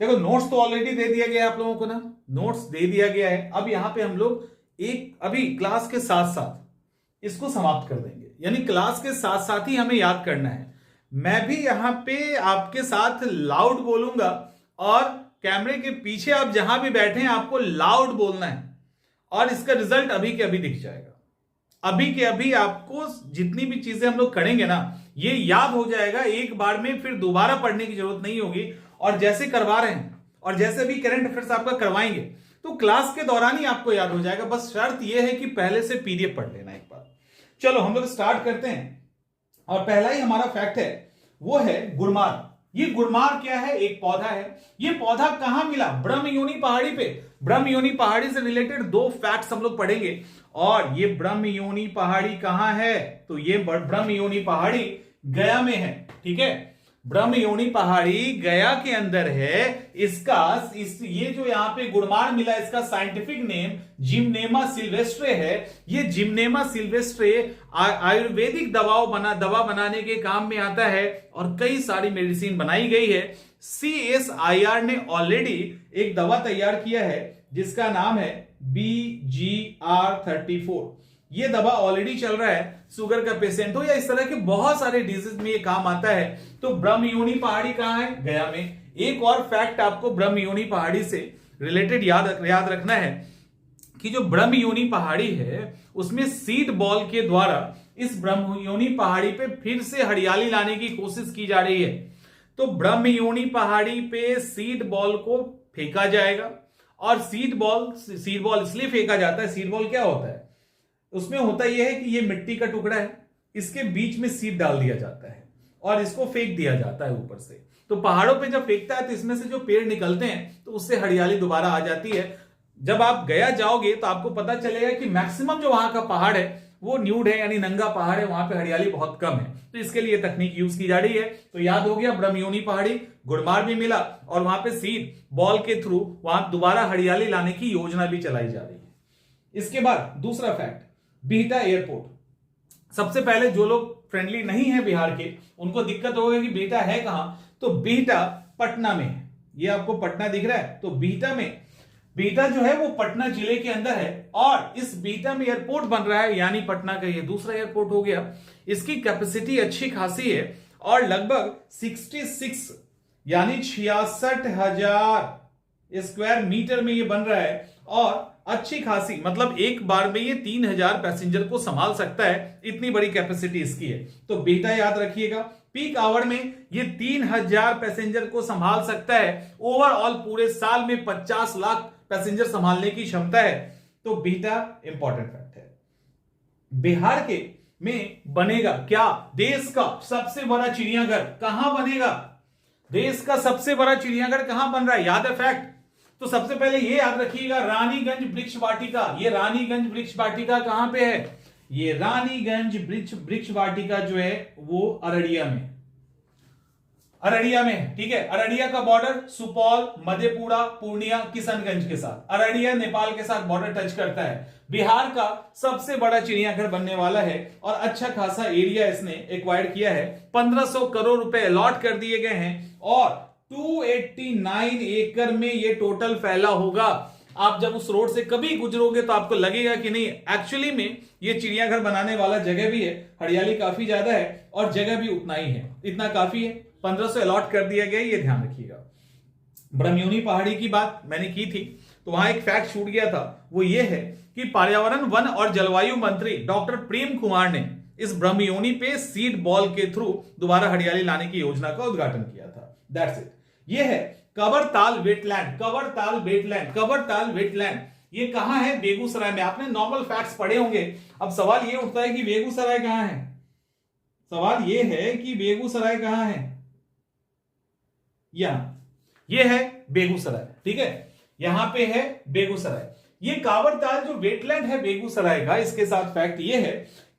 देखो नोट्स तो ऑलरेडी दे दिया गया है आप लोगों को ना, नोट्स दे दिया गया है। अब यहां पे हम लोग एक अभी क्लास के साथ साथ इसको समाप्त कर देंगे, यानी क्लास के साथ साथ ही हमें याद करना है। मैं भी यहां पे आपके साथ लाउड बोलूंगा और कैमरे के पीछे आप जहां भी बैठे हैं आपको लाउड बोलना है, और इसका रिजल्ट अभी के अभी दिख जाएगा। अभी के अभी आपको जितनी भी चीजें हम लोग करेंगे ना ये याद हो जाएगा एक बार में, फिर दोबारा पढ़ने की जरूरत नहीं होगी। और जैसे करवा रहे हैं और जैसे भी करंट अफेयर्स आपका करवाएंगे तो क्लास के दौरान ही आपको याद हो जाएगा। बस शर्त यह है कि पहले से पीडीएफ पढ़ लेना एक बार। चलो हम लोग स्टार्ट करते हैं, और पहला ही हमारा फैक्ट है वो है गुड़मार। ये गुड़मार क्या है? एक पौधा है। ये पौधा कहां मिला? ब्रह्मयोनी पहाड़ी पे। ब्रह्मयोनी पहाड़ी से रिलेटेड दो फैक्ट्स हम लोग पढ़ेंगे। और ये ब्रह्मयोनी पहाड़ी कहां है? तो ये ब्रह्मयोनी पहाड़ी गया में है। ठीक है, ब्रह्मयोनी पहाड़ी गया के अंदर है। ये जो यहां पे गुड़मार मिला इसका साइंटिफिक नेम जिम्नेमा सिल्वेस्ट्रे है। ये जिम्नेमा सिल्वेस्ट्रे आयुर्वेदिक दवा बनाने के काम में आता है और कई सारी मेडिसिन बनाई गई है। CSIR ने ऑलरेडी एक दवा तैयार किया है जिसका नाम है BGR34। ये दवा ऑलरेडी चल रहा है, शुगर का पेशेंट हो या इस तरह के बहुत सारे डिजीज में ये काम आता है। तो ब्रह्मयोनी पहाड़ी कहां है? गया में। एक और फैक्ट आपको ब्रह्मयोनी पहाड़ी से रिलेटेड याद रखना है कि जो ब्रह्मयोनी पहाड़ी है उसमें सीड बॉल के द्वारा इस ब्रह्मयोनी पहाड़ी पे फिर से हरियाली लाने की कोशिश की जा रही है। तो ब्रह्मयोनी पहाड़ी पे सीड बॉल को फेंका जाएगा, और सीड बॉल इसलिए फेंका जाता है, सीड बॉल क्या होता है? उसमें होता यह है कि ये मिट्टी का टुकड़ा है, इसके बीच में सीड डाल दिया जाता है और इसको फेंक दिया जाता है ऊपर से। तो पहाड़ों पे जब फेंकता है तो इसमें से जो पेड़ निकलते हैं तो उससे हरियाली दोबारा आ जाती है। जब आप गया जाओगे तो आपको पता चलेगा कि मैक्सिमम जो वहां का पहाड़ है वो न्यूड है, यानी नंगा पहाड़ है, वहां पे हरियाली बहुत कम है। तो इसके लिए तकनीक यूज की जा रही है। तो याद हो गया, ब्रह्मयोनी पहाड़ी, गुड़मार भी मिला और वहां पे सीड बॉल के थ्रू वहां दोबारा हरियाली लाने की योजना भी चलाई जा रही है। इसके बाद दूसरा फैक्ट, बिहटा एयरपोर्ट। सबसे पहले जो लोग फ्रेंडली नहीं है बिहार के उनको दिक्कत होगा कि बिहटा है कहां? तो बिहटा पटना में है। ये आपको पटना दिख रहा है, तो बिहटा में, बिहटा जो है वो पटना जिले के अंदर है। और इस बिहटा में एयरपोर्ट बन रहा है, यानी पटना का ये दूसरा एयरपोर्ट हो गया। इसकी कैपेसिटी अच्छी खासी है और लगभग 66 यानी 66,000 स्क्वायर मीटर में ये बन रहा है। और अच्छी खासी मतलब एक बार में ये 3,000 पैसेंजर को संभाल सकता है, इतनी बड़ी कैपेसिटी इसकी है। तो बिहटा याद रखिएगा, पीक आवर में ये 3,000 पैसेंजर को संभाल सकता है। ओवरऑल पूरे साल में 50 लाख पैसेंजर संभालने की क्षमता है। तो बिहटा इंपॉर्टेंट फैक्ट है। बिहार के में बनेगा क्या? देश का सबसे बड़ा चिड़ियाघर कहां बनेगा? देश का सबसे बड़ा चिड़ियाघर कहां बन रहा है? याद है फैक्ट? तो सबसे पहले ये याद रखिएगा, रानीगंज वृक्ष वाटिका। ये रानीगंज वृक्ष वाटिका कहां पे है? ये रानीगंज वृक्ष वाटिका जो है वो अररिया में, अररिया में। ठीक है, अररिया का बॉर्डर सुपौल, मधेपुरा, पूर्णिया, किशनगंज के साथ, अररिया नेपाल के साथ बॉर्डर टच करता है। बिहार का सबसे बड़ा चिड़ियाघर बनने वाला है और अच्छा खासा एरिया इसने एक्वायर किया है। 1500 करोड़ रुपए अलॉट कर दिए गए हैं और 289 एकड़ में ये टोटल फैला होगा। आप जब उस रोड से कभी गुजरोगे तो आपको लगेगा कि नहीं, एक्चुअली में ये चिड़ियाघर बनाने वाला जगह भी है, हरियाली काफी ज्यादा है और जगह भी उतना ही है, इतना काफी है। 1500 अलॉट कर दिया गया, ये ध्यान रखिएगा। ब्रह्मयोनी पहाड़ी की बात मैंने की थी तो वहां एक फैक्ट छूट गया था, वो ये है कि पर्यावरण, वन और जलवायु मंत्री डॉक्टर प्रेम कुमार ने इस ब्रह्मयोनी पे सीड बॉल के थ्रू दोबारा हरियाली लाने की योजना का उद्घाटन किया था। That's it. ये है कवरताल वेटलैंड। कवरताल वेटलैंड ये कहां है? बेगूसराय में। आपने नॉर्मल फैक्ट्स पढ़े होंगे। अब सवाल ये उठता है कि बेगूसराय कहां है? सवाल ये है कि बेगूसराय कहां है? यहां, ये है बेगूसराय। ठीक है, यहां पे है बेगूसराय। ये कावरताल जो वेटलैंड है बेगूसराय का, इसके साथ फैक्ट ये है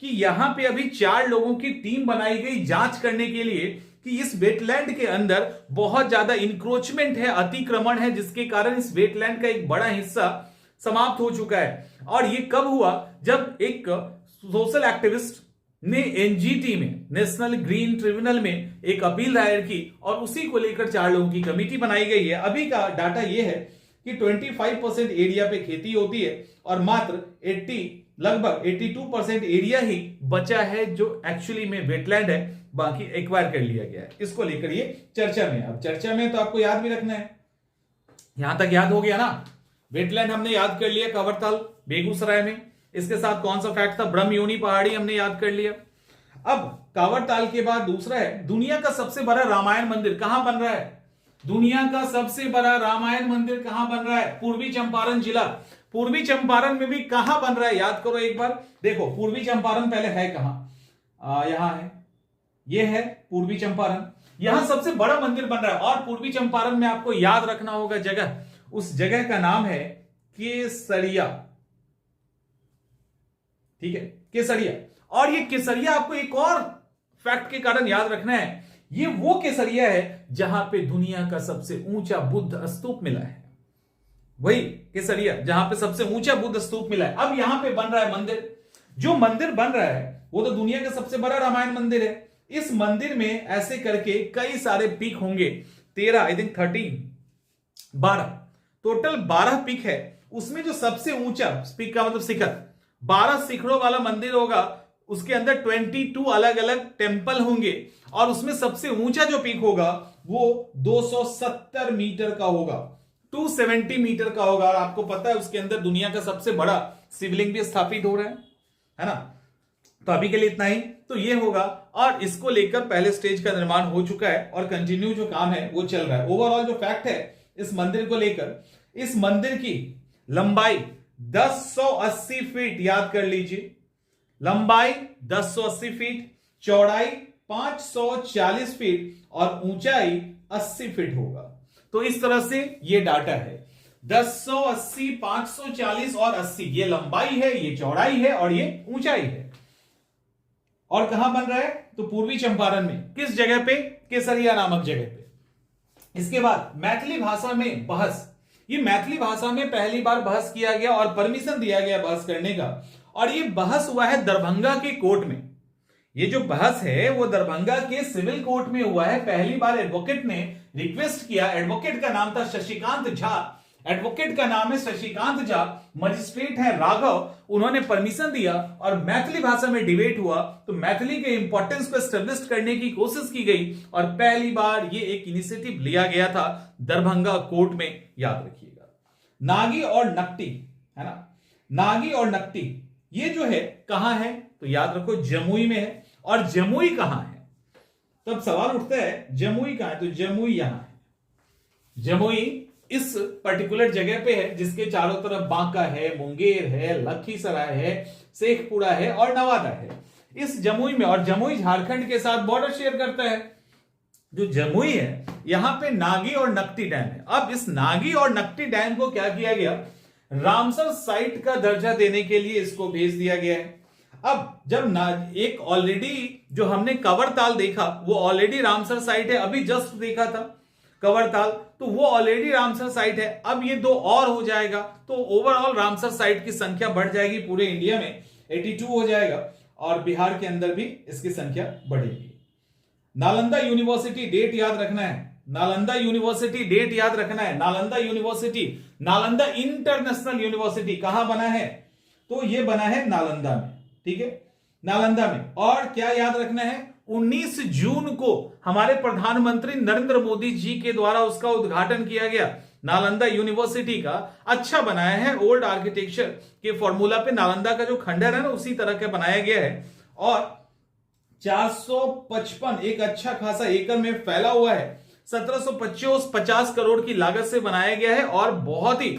कि यहां पे अभी 4 लोगों की टीम बनाई गई जांच करने के लिए कि इस वेटलैंड के अंदर बहुत ज्यादा इंक्रोचमेंट है, अतिक्रमण है, जिसके कारण इस वेटलैंड का एक बड़ा हिस्सा समाप्त हो चुका है। और ये कब हुआ? जब एक सोशल एक्टिविस्ट ने एनजीटी में, नेशनल ग्रीन ट्रिब्यूनल में एक अपील दायर की और उसी को लेकर 4 लोगों की कमेटी बनाई गई है। अभी का डाटा यह है कि 25% एरिया पे खेती होती है और मात्र लगभग 82% एरिया ही बचा है जो एक्चुअली में वेटलैंड है, बाकी एक्वायर कर लिया गया है। इसको लेकर ये चर्चा में। अब चर्चा में तो आपको याद भी रखना है, यहां तक याद हो गया ना। वेटलैंड हमने याद कर लिया, कवरताल बेगूसराय में। इसके साथ कौन सा फैक्ट था, ब्रह्मयोनी पहाड़ी हमने याद कर लिया। अब कांवरताल के बाद दूसरा है, दुनिया का सबसे बड़ा रामायण मंदिर कहां बन रहा है? दुनिया का सबसे बड़ा रामायण मंदिर कहां बन रहा है? पूर्वी चंपारण जिला। पूर्वी चंपारण में भी कहां बन रहा है, याद करो एक बार। देखो पूर्वी चंपारण पहले है कहां, यहां है, यह है पूर्वी चंपारण। यहां सबसे बड़ा मंदिर बन रहा है और पूर्वी चंपारण में आपको याद रखना होगा जगह, उस जगह का नाम है केसरिया। ठीक है, केसरिया। और ये केसरिया आपको एक और फैक्ट के कारण याद रखना है, ये वो केसरिया है जहां पे दुनिया का सबसे ऊंचा बुद्ध स्तूप मिला है। वही केसरिया जहां पे सबसे ऊंचा बुद्ध स्तूप मिला है। अब यहां पे बन रहा है मंदिर। जो मंदिर बन रहा है वो तो दुनिया का सबसे बड़ा रामायण मंदिर है। इस मंदिर में ऐसे करके कई सारे पीक होंगे, 13 आई थिंक 13 12 टोटल 12 पीक है। उसमें जो सबसे ऊंचा पीक का मतलब शिखर, 12 शिखरों वाला मंदिर होगा। उसके अंदर 22 अलग अलग टेंपल होंगे और उसमें सबसे ऊंचा जो पीक होगा वो 270 मीटर का होगा, 270 मीटर का होगा। और आपको पता है उसके अंदर दुनिया का सबसे बड़ा शिवलिंग भी स्थापित हो रहा है ना। तो अभी के लिए इतना ही तो ये होगा, और इसको लेकर पहले स्टेज का निर्माण हो चुका है और कंटिन्यू जो काम है वो चल रहा है। ओवरऑल जो फैक्ट है इस मंदिर को लेकर, इस मंदिर की लंबाई 1080 फीट, याद कर लीजिए, लंबाई 1080 फीट, चौड़ाई 540 फीट और ऊंचाई 80 फीट होगा। तो इस तरह से ये डाटा है, 1080, 540 और 80, ये लंबाई है, ये चौड़ाई है और ये ऊंचाई है। और कहां बन रहा है? तो पूर्वी चंपारण में। किस जगह पे? केसरिया नामक जगह पे। इसके बाद मैथिली भाषा में बहस, ये मैथिली भाषा में पहली बार बहस किया गया और परमिशन दिया गया बहस करने का, और ये बहस हुआ है दरभंगा के कोर्ट में। ये जो बहस है वो दरभंगा के सिविल कोर्ट में हुआ है। पहली बार एडवोकेट ने रिक्वेस्ट किया, एडवोकेट का नाम था शशिकांत झा, एडवोकेट का नाम है शशिकांत झा, मजिस्ट्रेट है राघव, उन्होंने परमिशन दिया और मैथिली भाषा में डिबेट हुआ। तो मैथिली के इंपॉर्टेंस को एस्टेब्लिश करने की कोशिश की गई और पहली बार ये एक इनिशिएटिव लिया गया था दरभंगा कोर्ट में, याद रखिएगा। नागी और नकटी है ना, नागी और नकटी ये जो है कहां है? तो याद रखो जमुई में है। और जमुई कहां है? तब सवाल उठता है जमुई कहां है? तो जमुई यहां है। जमुई इस पर्टिकुलर जगह पे है जिसके चारों तरफ बांका है, मुंगेर है, लखीसराय है, शेखपुरा है और नवादा है। इस जमुई में, और जमुई झारखंड के साथ बॉर्डर शेयर करता है। जो जमुई है यहां पे नागी और नकटी डैम है। अब इस नागी और नकटी डैम को क्या किया गया? रामसर साइट का दर्जा देने के लिए इसको भेज दिया गया है। अब जब एक ऑलरेडी जो हमने कवरताल देखा वो ऑलरेडी रामसर साइट है, अभी जस्ट देखा था कवरताल, तो वो ऑलरेडी रामसर साइट है। अब ये 2 और हो जाएगा तो ओवरऑल रामसर साइट की संख्या बढ़ जाएगी, पूरे इंडिया में 82 हो जाएगा और बिहार के अंदर भी इसकी संख्या बढ़ेगी। नालंदा यूनिवर्सिटी, डेट याद रखना है, नालंदा यूनिवर्सिटी डेट याद रखना है। Nalanda university, Nalanda international university कहां बना है? तो ये बना है नालंदा में, ठीक है, नालंदा में। और क्या याद रखना है? 19 जून को हमारे प्रधानमंत्री नरेंद्र मोदी जी के द्वारा उसका उद्घाटन किया गया। नालंदा यूनिवर्सिटी का अच्छा बनाया है, ओल्ड आर्किटेक्चर के फॉर्मूला पे नालंदा का जो खंडर है ना उसी तरह का बनाया गया है। और 455 एक अच्छा खासा एकड़ में फैला हुआ है। 1750 करोड़ की लागत से बनाया गया है और बहुत ही,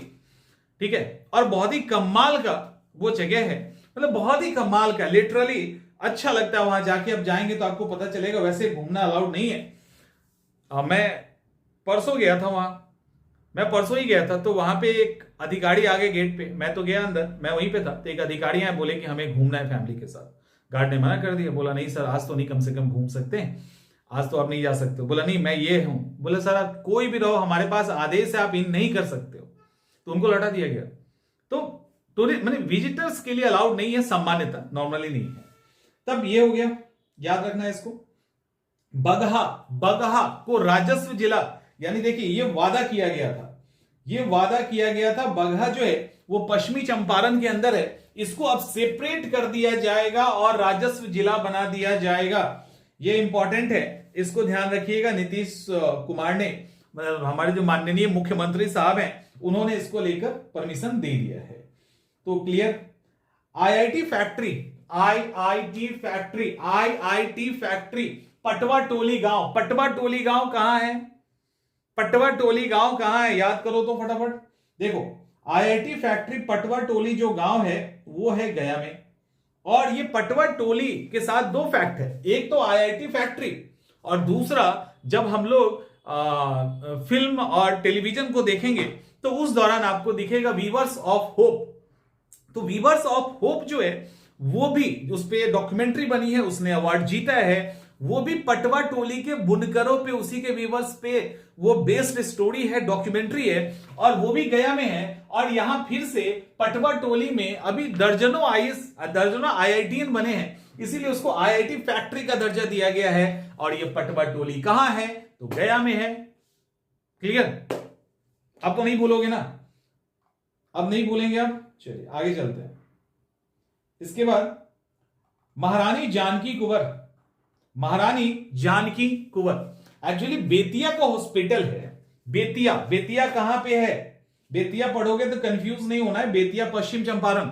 ठीक है, और बहुत ही कमाल का वो जगह है, मतलब बहुत ही कमाल का, लिटरली अच्छा लगता है वहां जाके। अब जाएंगे तो आपको पता चलेगा, वैसे घूमना अलाउड नहीं है। मैं परसों गया था वहां, मैं परसों ही गया था, तो वहां पे एक अधिकारी आ गए गेट पे, मैं तो गया अंदर, मैं वहीं पे था, तो एक अधिकारी आए, बोले कि हमें घूमना है फैमिली के साथ। गार्ड ने मना कर दिया, बोला नहीं सर आज तो नहीं, कम से कम घूम सकते हैं, आज तो आप नहीं जा सकते हो। बोला नहीं मैं ये हूं। बोले सर आप कोई भी रहो, हमारे पास आदेश है, आप इन नहीं कर सकते हो, तो उनको लौटा दिया गया। तो मैंने विजिटर्स के लिए अलाउड नहीं है, सामान्यता नॉर्मली नहीं है। तब ये हो गया, याद रखना है इसको। बगहा, बगहा को राजस्व जिला, यानी देखिए ये वादा किया गया था, ये वादा किया गया था, बगहा जो है वो पश्चिमी चंपारण के अंदर है, इसको अब सेपरेट कर दिया जाएगा और राजस्व जिला बना दिया जाएगा। ये इंपॉर्टेंट है, इसको ध्यान रखिएगा। नीतीश कुमार ने, मतलब हमारे जो माननीय मुख्यमंत्री साहब हैं, उन्होंने इसको लेकर परमिशन दे दिया है। तो clear. IIT factory, IIT factory, IIT factory Patwa Toli गांव, पटवा टोली गांव कहां है? पटवा टोली गांव कहां है? याद करो तो फटाफट। देखो आईआईटी फैक्ट्री पटवा टोली जो गांव है वो है गया में, और ये पटवा टोली के साथ दो फैक्ट है, एक तो आईआईटी फैक्ट्री और दूसरा जब हम लोग फिल्म और टेलीविजन को देखेंगे तो उस दौरान आपको दिखेगा वीवर्स ऑफ होप। तो वीवर्स ऑफ होप जो है वो भी उस पे डॉक्यूमेंट्री बनी है, उसने अवार्ड जीता है, वो भी पटवा टोली के बुनकरों पे, उसी के वीवर्स पे वो बेस्ड स्टोरी है, डॉक्यूमेंट्री है, और वो भी गया में है। और यहां फिर से पटवा टोली में अभी दर्जनों आईआईटीएन बने हैं, इसीलिए उसको आईआईटी फैक्ट्री का दर्जा दिया गया है। और ये पटवा टोली कहां है? तो गया में है। क्लियर? अब तो नहीं भूलोगे ना? अब नहीं भूलेंगे आप। चलिए आगे चलते हैं। इसके बाद महारानी जानकी कुंवर, महारानी जानकी कुंवर एक्चुअली बेतिया का हॉस्पिटल है। बेतिया, बेतिया कहां पे है? बेतिया पढ़ोगे तो कंफ्यूज नहीं होना है, बेतिया पश्चिम चंपारण,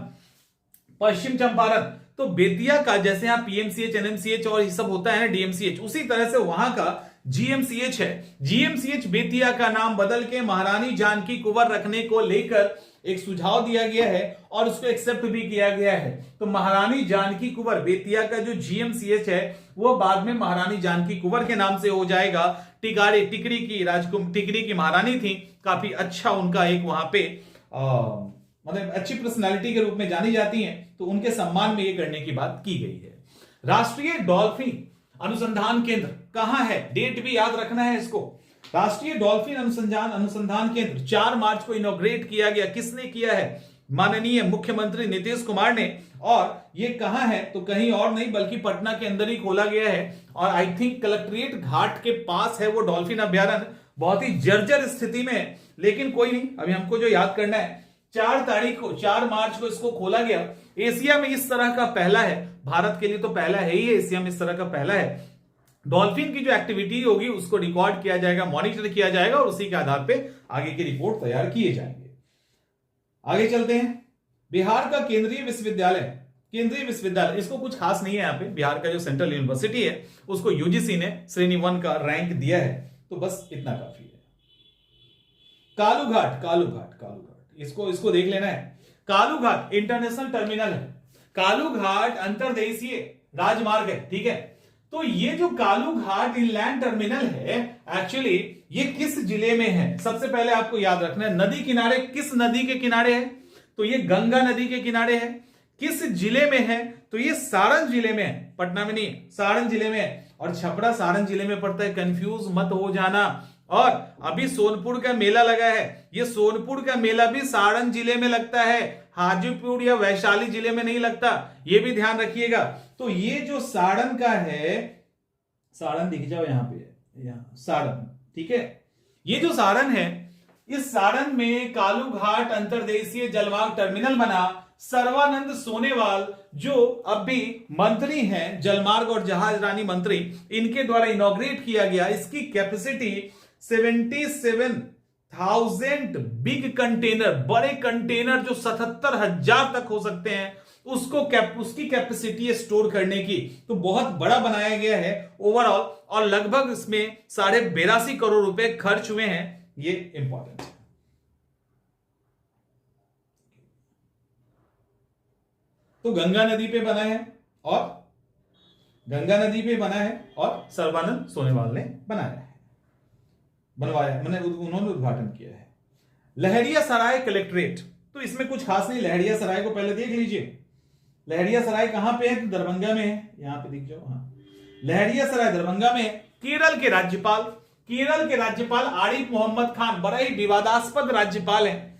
पश्चिम चंपारण। तो बेतिया का जैसे यहां पीएमसीएच, एनएमसीएच और ये सब होता है ना, डीएमसीएच, उसी तरह से वहां का जीएमसीएच है। जीएमसीएच बेतिया का नाम बदल के महारानी जानकी कुंवर रखने को लेकर एक सुझाव दिया गया है और उसको एक्सेप्ट भी किया गया है। तो महारानी जानकी कुंवर बेतिया का जो जीएमसीएच है वो बाद में महारानी जानकी कुंवर के नाम से हो जाएगा। टिकारी, टिकरी की राजकुमारी, टिकरी की महारानी थी, काफी अच्छा उनका एक वहां पे मतलब अच्छी पर्सनालिटी के रूप में जानी जाती हैं, तो उनके सम्मान में ये करने की बात की गई है। राष्ट्रीय डॉल्फिन अनुसंधान केंद्र कहां है? डेट भी याद रखना है इसको। राष्ट्रीय डॉल्फिन अनुसंधान केंद्र 4 मार्च को इनॉग्रेट किया गया। किसने किया है? माननीय मुख्यमंत्री नीतीश कुमार ने। और ये कहां है? तो कहीं और नहीं बल्कि पटना के अंदर ही खोला गया है, और आई थिंक कलेक्ट्रेट घाट के पास है वो डॉल्फिन अभ्यारण्य। बहुत ही जर्जर स्थिति में है, लेकिन कोई नहीं, अभी हमको जो याद करना है 4 तारीख को, 4 मार्च को इसको खोला गया। एशिया में इस तरह का पहला है, भारत के लिए तो पहला है ही, एशिया में इस तरह का पहला है। डॉल्फिन की जो एक्टिविटी होगी उसको रिकॉर्ड किया जाएगा, मॉनिटर किया जाएगा, और उसी के आधार पे आगे की रिपोर्ट तैयार किए जाएंगे। आगे चलते हैं। बिहार का केंद्रीय विश्वविद्यालय, केंद्रीय विश्वविद्यालय, इसको कुछ खास नहीं है यहाँ पे। बिहार का जो सेंट्रल यूनिवर्सिटी है उसको यूजीसी ने श्रेणी 1 का रैंक दिया है, तो बस इतना काफी है। कालूघाट, कालूघाट, कालूघाट, इसको देख लेना है। कालूघाट इंटरनेशनल टर्मिनल है, कालूघाट अंतरदेशीय राजमार्ग है, ठीक है। तो ये जो कालूघाट इनलैंड टर्मिनल है एक्चुअली ये किस जिले में है? सबसे पहले आपको याद रखना है नदी किनारे, किस नदी के किनारे है? तो ये गंगा नदी के किनारे है। किस जिले में है? तो ये सारण जिले में है, पटना में नहीं, सारण जिले में है। और छपरा सारण जिले में पड़ता है, कंफ्यूज मत हो जाना। और अभी सोनपुर का मेला लगा है, ये सोनपुर का मेला भी सारण जिले में लगता है, हाजीपुर या वैशाली जिले में नहीं लगता, ये भी ध्यान रखिएगा। तो ये जो सारण का है, सारण दिख जाओ यहां पे, यहां सारण, ठीक है। ये जो सारण है, इस सारण में कालूघाट अंतरदेशीय जलमार्ग टर्मिनल बना। सर्वानंद सोनेवाल जो अब भी मंत्री हैं, जलमार्ग और जहाजरानी मंत्री, इनके द्वारा इनॉग्रेट किया गया। इसकी कैपेसिटी 77,000 बिग कंटेनर, बड़े कंटेनर जो 77,000 तक हो सकते हैं, उसकी कैपेसिटी है स्टोर करने की। तो बहुत बड़ा बनाया गया है ओवरऑल, और लगभग इसमें 82.5 करोड़ रुपए खर्च हुए हैं, ये इंपॉर्टेंट है। तो गंगा नदी पे बना है, और गंगा नदी पे बना है, और सर्बानंद सोनेवाल ने बनाया है, बनवाया, मैंने उन्होंने उद्घाटन किया है। लहरिया सराय कलेक्ट्रेट, तो इसमें कुछ खास नहीं, लहरिया सराय को पहले देख लीजिए। लहरिया सराय कहां पे है? तो दरभंगा में है, यहां पे दिख जाओ, हाँ, लहरिया सराय दरभंगा में है। केरल के राज्यपाल, केरल के राज्यपाल आरिफ मोहम्मद खान, बड़ा ही विवादास्पद राज्यपाल है।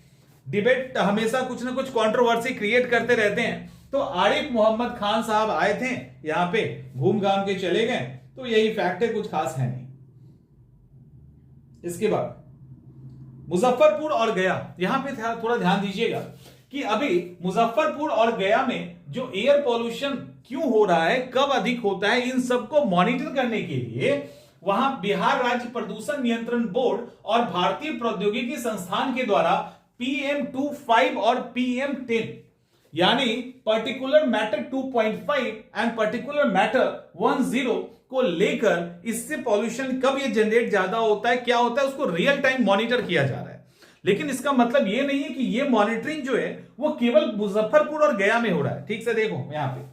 डिबेट हमेशा कुछ ना कुछ कंट्रोवर्सी क्रिएट करते रहते हैं, तो आरिफ मोहम्मद खान साहब आए थे यहां पे, घूम घाम के चले गए, तो यही फैक्ट है, कुछ खास है नहीं। इसके बाद मुजफ्फरपुर और गया, यहां पे थोड़ा ध्यान दीजिएगा कि अभी मुजफ्फरपुर और गया में जो एयर पॉल्यूशन क्यों हो रहा है, कब अधिक होता है, इन सबको मॉनिटर करने के लिए वहां बिहार राज्य प्रदूषण नियंत्रण बोर्ड और भारतीय प्रौद्योगिकी संस्थान के द्वारा PM25 और PM10 यानी particular matter 2.5 and particular matter 10 को लेकर, इससे पॉल्यूशन कब ये जनरेट ज्यादा होता है, क्या होता है, उसको रियल टाइम मॉनिटर किया जा रहा है। लेकिन इसका मतलब ये नहीं है कि ये मॉनिटरिंग जो है वो केवल मुजफ्फरपुर और गया में हो रहा है। ठीक से देखो यहां पे,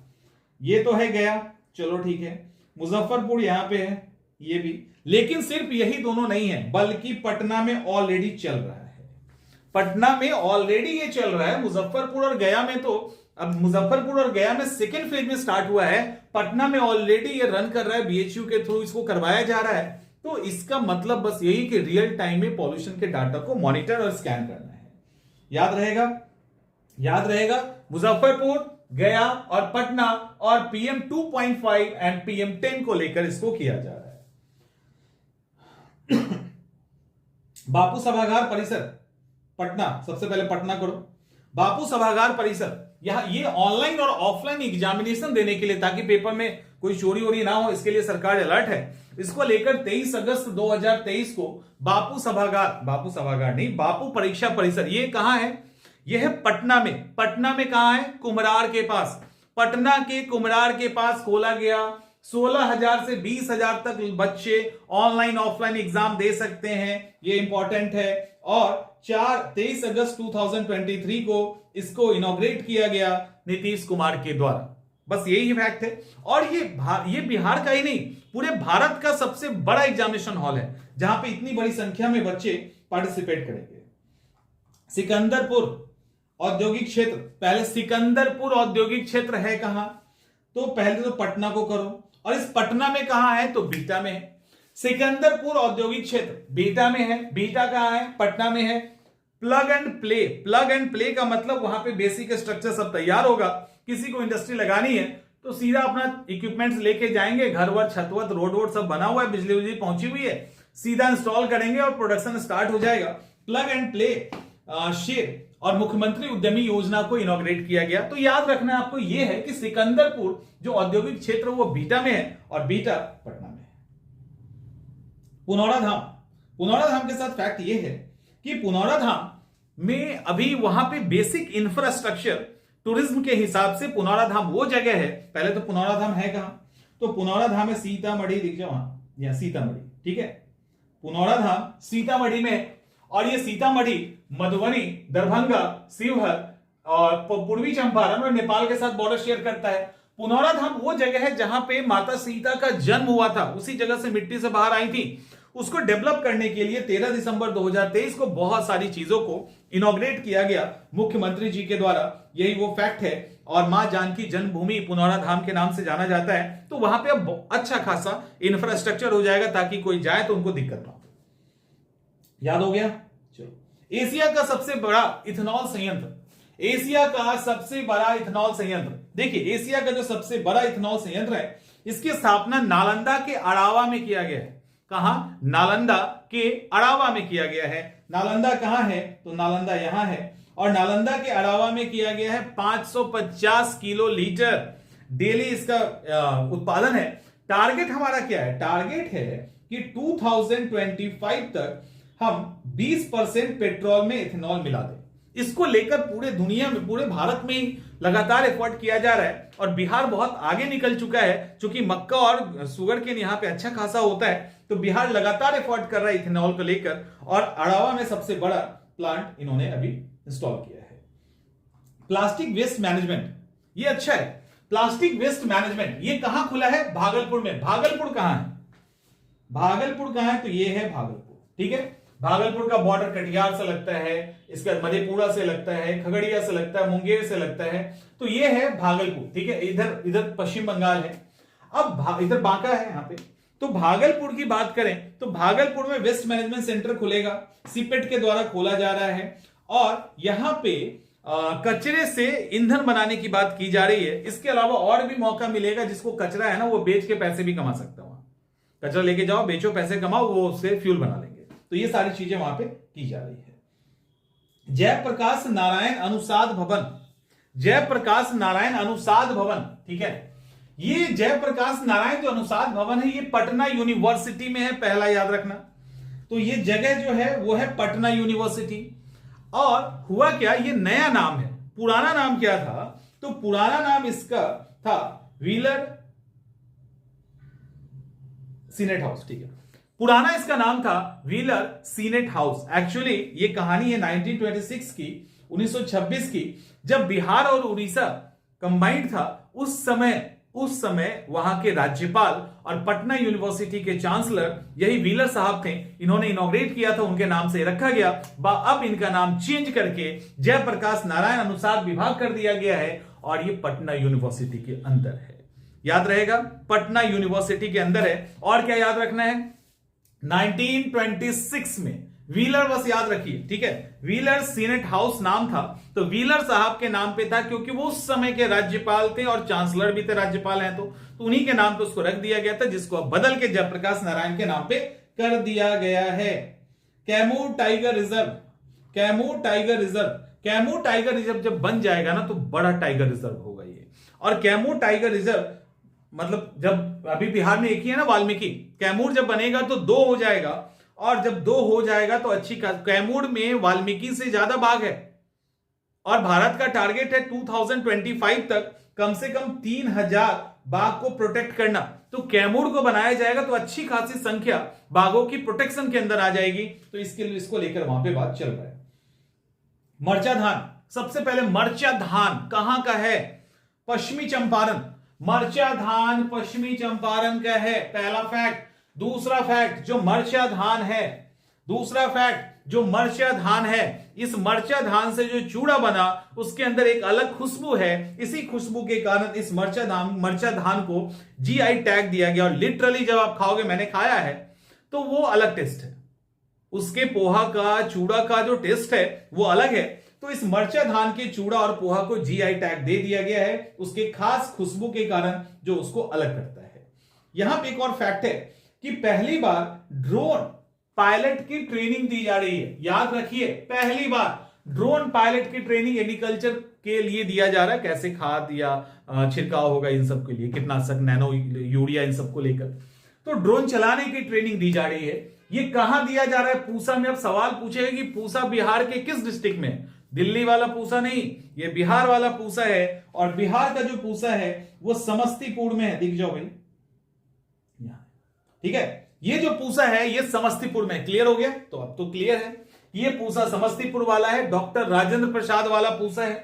ये तो है गया, चलो ठीक है, मुजफ्फरपुर यहां पे है, ये भी, लेकिन सिर्फ यही दोनों नहीं है, बल्कि पटना में ऑलरेडी चल रहा है। पटना में ऑलरेडी ये चल रहा है, मुजफ्फरपुर और गया में तो, अब मुजफ्फरपुर और गया में सेकेंड फेज में स्टार्ट हुआ है, पटना में ऑलरेडी ये रन कर रहा है, BHU के थ्रू इसको करवाया जा रहा है। तो इसका मतलब बस यही कि रियल टाइम में पॉल्यूशन के डाटा को मॉनिटर और स्कैन करना है। याद रहेगा, याद रहेगा, मुजफ्फरपुर, गया और पटना और PM2.5 एंड PM10 को लेकर इसको किया जा रहा है। बापू सभागार परिसर पटना, सबसे पहले पटना करो। बापू सभागार परिसर, यहां ये ऑनलाइन और ऑफलाइन एग्जामिनेशन देने के लिए, ताकि पेपर में कोई चोरी वोरी ना हो, इसके लिए सरकार अलर्ट है। इसको लेकर 23 अगस्त 2023 को बापू सभागार नहीं, बापू परीक्षा परिसर, ये कहां है, ये है पटना में। पटना में कहां है, कुम्हरार के पास, पटना के कुम्हरार के पास खोला गया। 16,000 से 20,000 तक बच्चे ऑनलाइन ऑफलाइन एग्जाम दे सकते हैं, ये इंपॉर्टेंट है। और 23 अगस्त 2023 को इसको इनॉग्रेट किया गया नीतीश कुमार के द्वारा। बस यही फैक्ट है। और ये बिहार का ही नहीं, पूरे भारत का सबसे बड़ा एग्जामिनेशन हॉल है, जहां पे इतनी बड़ी संख्या में बच्चे पार्टिसिपेट करेंगे। सिकंदरपुर औद्योगिक क्षेत्र, पहले सिकंदरपुर औद्योगिक क्षेत्र है कहां, तो पहले तो पटना को करो, और इस पटना में कहां है, तो बीटा में है। सिकंदरपुर औद्योगिक क्षेत्र बीटा में है, बीटा कहां है, पटना में है। Plug and play, plug and play का मतलब वहां पे बेसिक स्ट्रक्चर सब तैयार होगा, किसी को इंडस्ट्री लगानी है तो सीधा अपना इक्विपमेंट्स लेके जाएंगे, घर वर छत वत रोड वोड सब बना हुआ है, बिजली बिजली पहुंची हुई है, सीधा इंस्टॉल करेंगे और प्रोडक्शन स्टार्ट हो जाएगा। प्लग एंड प्ले शेर और मुख्यमंत्री उद्यमी योजना को इनॉग्रेट किया गया। तो याद रखना आपको यह है कि सिकंदरपुर जो औद्योगिक क्षेत्र वो बीटा में है और बीटा पटना में है। पुनौरा धाम, पुनौरा धाम के साथ फैक्ट यह है कि पुनौरा धाम में अभी वहां पे बेसिक इंफ्रास्ट्रक्चर टूरिज्म के हिसाब से पुनौरा धाम वो जगह है। पहले तो पुनौरा धाम है कहां, तो पुनौरा धाम है सीतामढ़ी, दिख जाओ वहां, या सीतामढ़ी, ठीक है, पुनौरा धाम सीतामढ़ी में। और ये सीतामढ़ी मधुबनी, दरभंगा, शिवहर और पूर्वी चंपारण और नेपाल के साथ बॉर्डर शेयर करता है। पुनौरा धाम वो जगह है जहां पे माता सीता का जन्म हुआ था, उसी जगह से मिट्टी से बाहर आई थी। उसको डेवलप करने के लिए 13 दिसंबर 2023 को बहुत सारी चीजों को इनॉग्रेट किया गया मुख्यमंत्री जी के द्वारा, यही वो फैक्ट है। और मां जानकी जन्मभूमि पुनौरा धाम के नाम से जाना जाता है। तो वहां पे अब अच्छा खासा इंफ्रास्ट्रक्चर हो जाएगा, ताकि कोई जाए तो उनको दिक्कत ना हो। याद हो गया, चलो। एशिया का सबसे बड़ा इथेनॉल संयंत्र, एशिया का सबसे बड़ा इथेनॉल संयंत्र, देखिए एशिया का जो सबसे बड़ा इथेनॉल संयंत्र है, इसकी स्थापना नालंदा के अरावा में किया गया है। कहां, नालंदा के अरावा में किया गया है। नालंदा कहां है, तो नालंदा यहां है, और नालंदा के अरावा में किया गया है। 550 किलो लीटर डेली इसका उत्पादन है। टारगेट हमारा क्या है, टारगेट है कि 2025 तक हम 20% पेट्रोल में इथेनॉल मिला दें। इसको लेकर पूरे दुनिया में, पूरे भारत में ही लगातार एफर्ट किया जा रहा है। और बिहार बहुत आगे निकल चुका है, क्योंकि मक्का और शुगर केन यहाँ पे अच्छा खासा होता है, तो बिहार लगातार एफर्ट कर रहा है इथेनॉल को लेकर। और अरावा में सबसे बड़ा प्लांट इन्होंने अभी इंस्टॉल किया है। प्लास्टिक वेस्ट मैनेजमेंट, ये अच्छा है। प्लास्टिक वेस्ट मैनेजमेंट ये कहां खुला है, भागलपुर में। भागलपुर कहां है, भागलपुर कहां है, तो ये है भागलपुर, ठीक है। भागलपुर का बॉर्डर कटिहार से लगता है, इसका मधेपुरा से लगता है, खगड़िया से लगता है, मुंगेर से लगता है, तो ये है भागलपुर, ठीक है। इधर पश्चिम बंगाल है। अब इधर बांका है यहाँ पे। तो भागलपुर की बात करें तो भागलपुर में वेस्ट मैनेजमेंट सेंटर खुलेगा, सीपेट के द्वारा खोला जा रहा है। और यहां पे कचरे से ईंधन बनाने की बात की जा रही है। इसके अलावा और भी मौका मिलेगा, जिसको कचरा है ना वो बेच के पैसे भी कमा सकता है। वहां कचरा लेके जाओ, बेचो, पैसे कमाओ, वो उससे फ्यूल बना लेंगे। तो ये सारी चीजें वहां पे की जा रही है। जयप्रकाश नारायण अनुसाद भवन, जयप्रकाश नारायण अनुसाद भवन, ठीक है। ये जयप्रकाश नारायण जो अनुसाद भवन है, ये पटना यूनिवर्सिटी में है, पहला याद रखना। तो ये जगह जो है वो है पटना यूनिवर्सिटी। और हुआ क्या, ये नया नाम है, पुराना नाम क्या था? तो पुराना नाम इसका था व्हीलर सीनेट हाउस, ठीक है। पुराना इसका नाम था व्हीलर सीनेट हाउस। एक्चुअली ये कहानी है 1926 की, 1926 की, जब बिहार और उड़ीसा कंबाइंड था। उस समय वहां के राज्यपाल और पटना यूनिवर्सिटी के चांसलर यही व्हीलर साहब थे। इन्होंने इनॉग्रेट किया था, उनके नाम से रखा गया। अब इनका नाम चेंज करके जयप्रकाश नारायण अनुसाद विभाग कर दिया गया है और ये पटना यूनिवर्सिटी के अंदर है। याद रहेगा, पटना यूनिवर्सिटी के अंदर है। और क्या याद रखना है, 1926 में व्हीलर, बस याद रखिए, ठीक है। व्हीलर सीनेट हाउस नाम था, तो व्हीलर साहब के नाम पे था, क्योंकि वो उस समय के राज्यपाल थे और चांसलर भी थे, राज्यपाल हैं तो उन्हीं के नाम पे उसको रख दिया गया था, जिसको अब बदल के जयप्रकाश नारायण के नाम पे कर दिया गया है। Kaimur tiger reserve, Kaimur tiger reserve, Kaimur tiger reserve जब बन जाएगा ना तो बड़ा टाइगर रिजर्व होगा ये। और कैमूर टाइगर रिजर्व मतलब जब अभी बिहार में एक ही है ना वाल्मीकि, कैमूर जब बनेगा तो 2 हो जाएगा, और जब 2 हो जाएगा तो अच्छी, कैमूर में वाल्मीकि से ज्यादा बाघ है। और भारत का टारगेट है 2025 तक कम से कम 3000 बाघ को प्रोटेक्ट करना। तो कैमूर को बनाया जाएगा तो अच्छी खासी संख्या बाघों की प्रोटेक्शन के अंदर आ जाएगी। तो इसके लिए इसको लेकर वहां पे बात चल रहा है। मरचा धान, सबसे पहले मरचा धान कहां का है? पश्चिमी चंपारण। मरचा धान पश्चिमी चंपारण का है, पहला फैक्ट। दूसरा फैक्ट, जो मरचा धान है, दूसरा फैक्ट, जो मरचा धान है, इस मरचा धान से जो चूड़ा बना उसके अंदर एक अलग खुशबू है। इसी खुशबू के कारण इस मरचा धान को जीआई टैग दिया गया। और लिटरली जब आप खाओगे, मैंने खाया है, तो वो अलग टेस्ट है। उसके पोहा का, चूड़ा का जो टेस्ट है वो अलग है। तो इस मरचा धान के चूड़ा और पोहा को जीआई टैग दे दिया गया है, उसके खास खुशबू के कारण, जो उसको अलग करता है। यहां पे एक और फैक्ट है कि पहली बार ड्रोन पायलट की ट्रेनिंग दी जा रही है। याद रखिए, पहली बार ड्रोन पायलट की ट्रेनिंग एग्रीकल्चर के लिए दिया जा रहा है। कैसे खाद या छिड़काव होगा इन सब के लिए, कीटनाशक, नैनो यूरिया, इन सबको लेकर तो ड्रोन चलाने की ट्रेनिंग दी जा रही है। ये कहां दिया जा रहा है? पूसा में। अब सवाल पूछेगा कि पूसा बिहार के किस डिस्ट्रिक्ट में? दिल्ली वाला पूसा नहीं, ये बिहार वाला पूसा है। और बिहार का जो पूसा है वो समस्तीपुर में है। दिख जाओ भाई, ठीक है। ये जो पूसा है ये समस्तीपुर में। क्लियर हो गया? तो अब तो क्लियर है, ये पूसा समस्तीपुर वाला है। डॉक्टर राजेंद्र प्रसाद वाला पूसा है।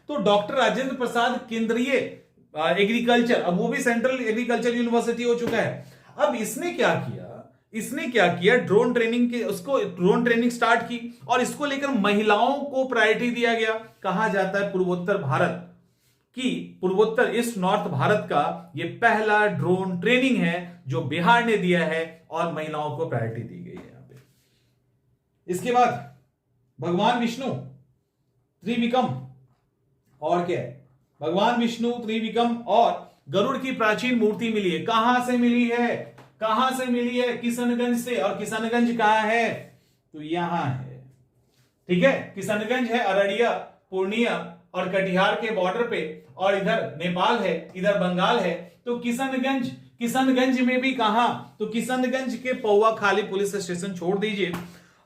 तो डॉक्टर राजेंद्र प्रसाद केंद्रीय एग्रीकल्चर, अब वो भी सेंट्रल एग्रीकल्चर यूनिवर्सिटी हो चुका है। अब इसने क्या किया, ड्रोन ट्रेनिंग के, उसको ड्रोन ट्रेनिंग स्टार्ट की और इसको लेकर महिलाओं को प्रायोरिटी दिया गया। कहा जाता है पूर्वोत्तर भारत की, पूर्वोत्तर ईस्ट नॉर्थ भारत का ये पहला ड्रोन ट्रेनिंग है जो बिहार ने दिया है और महिलाओं को प्रायोरिटी दी गई है यहां पे। इसके बाद भगवान विष्णु त्रिविक्रम, और क्या है, भगवान विष्णु त्रिविक्रम और गरुड़ की प्राचीन मूर्ति मिली है। कहां से मिली है? किशनगंज से। और किशनगंज कहां है? तो यहां है, ठीक है। किशनगंज है अररिया, पूर्णिया और कटिहार के बॉर्डर पे, और इधर नेपाल है, इधर बंगाल है। तो किशनगंज में भी कहां? तो किशनगंज के पौवा खाली पुलिस स्टेशन छोड़ दीजिए,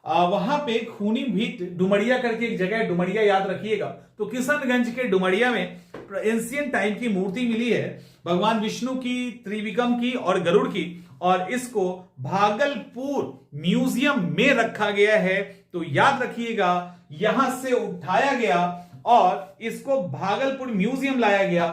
वहां पे खूनी भीट डुमरिया करके एक जगह है, डुमरिया याद रखिएगा। तो किशनगंज के डुमरिया में एंशिएंट टाइम की मूर्ति मिली है भगवान विष्णु की, त्रिविक्रम की और गरुड़ की, और इसको भागलपुर म्यूजियम में रखा गया है। तो याद रखिएगा, यहां से उठाया गया और इसको भागलपुर म्यूजियम लाया गया।